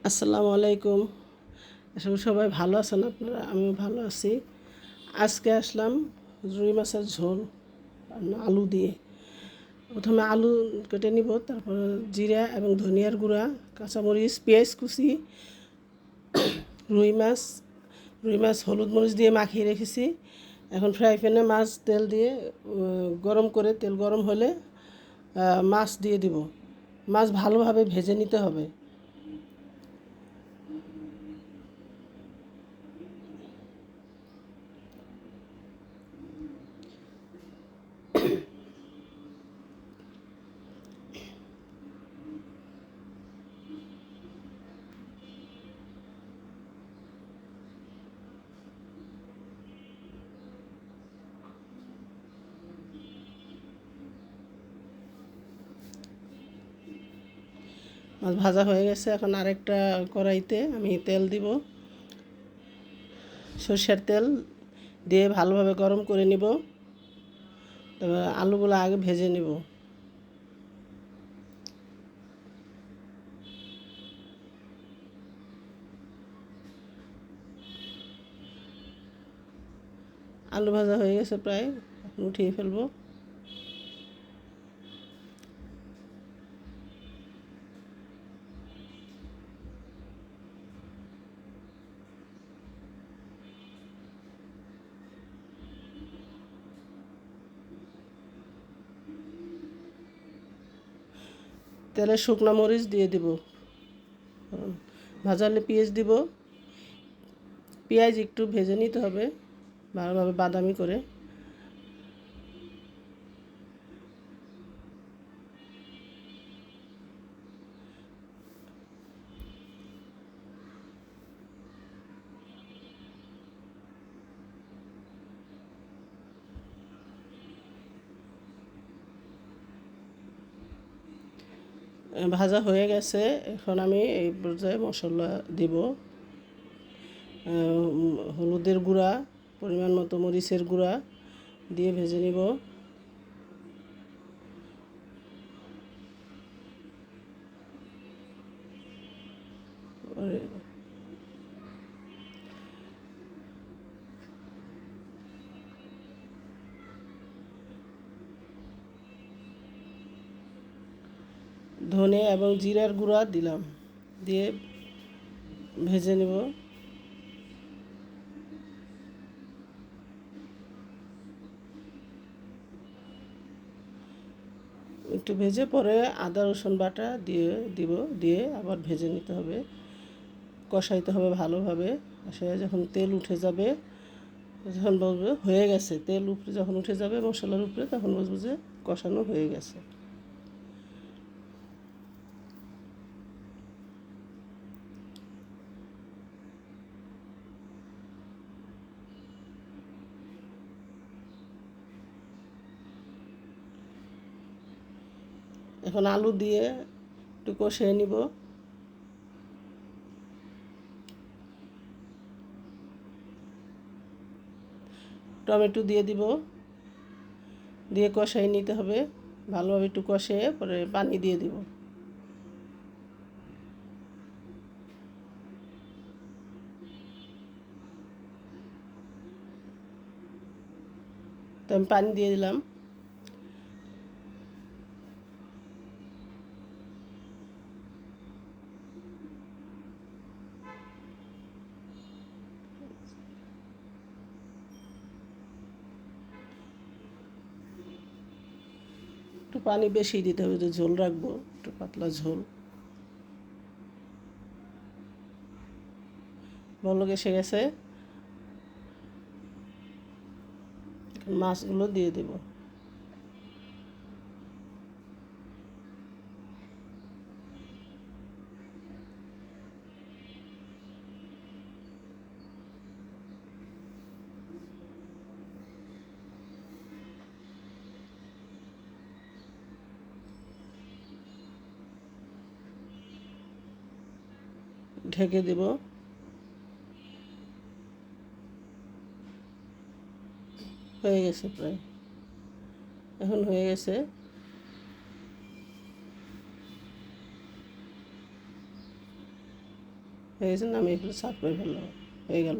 আসসালামু আলাইকুম। আশা করি সবাই ভালো আছেন আপনারা, আমিও ভালো আছি। আজকে আসলাম রুই মাছের ঝোল আলু দিয়ে। প্রথমে আলু কেটে নিব, তারপর জিরা এবং ধনিয়ার গুঁড়া, কাঁচামরিচ, পেঁয়াজ কুচি, রুই মাছ রুই মাছ হলুদ মরিচ দিয়ে মাখিয়ে রেখেছি। এখন ফ্রাই প্যানে মাছ তেল দিয়ে গরম করে, তেল গরম হলে মাছ দিয়ে দিব। মাছ ভালোভাবে ভেজে নিতে হবে। মাছ ভাজা হয়ে গেছে। এখন আরেকটা কড়াইতে আমি তেল দিব, সরষের তেল দিয়ে ভালোভাবে গরম করে নিব। তারপর আলুগুলো আগে ভেজে নিব। আলু ভাজা হয়ে গেছে প্রায়, এখন উঠিয়ে ফেলবো। তেলে শুকনো মরিচ দিয়ে দিব, ভাজালে পেঁয়াজ দিব। পেঁয়াজ একটু ভেজে নিতে হবে ভালোভাবে, বাদামি করে। ভাজা হয়ে গেছে। এখন আমি এই পর্যায়ে মশলা দিব। হলুদের গুঁড়া, পরিমাণ মতো মরিচের গুঁড়া দিয়ে ভেজে নিব। ধনে এবং জিরার গুঁড়া দিলাম, দিয়ে ভেজে নেব। একটু ভেজে পরে আদা রসুন বাটা দিয়ে আবার ভেজে নিতে হবে, কষাইতে হবে ভালোভাবে। সে যখন তেল উঠে যাবে, যখন বলবে হয়ে গেছে, তেল উপরে যখন উঠে যাবে মশলার উপরে, তখন বুঝবো যে কষানো হয়ে গেছে। এখন আলু দিয়ে একটু কষিয়ে নিব। টমেটো দিয়ে দিব, দিয়ে কষাই নিতে হবে ভালোভাবে। একটু কষিয়ে পরে পানি দিয়ে দিব। তো আমি পানি দিয়ে দিলাম। একটু পানি বেশি দিতে হবে, যে ঝোল রাখবো, একটু পাতলা ঝোল। বলক এসে গেছে, এখন মাছগুলো দিয়ে দেব। ঢেকে দেব। হয়ে গেছে প্রায়, এখন হয়ে গেছে। হয়ে গেছে, নামিয়ে ফেলে সার্ভ করে ফেললো, হয়ে গেল।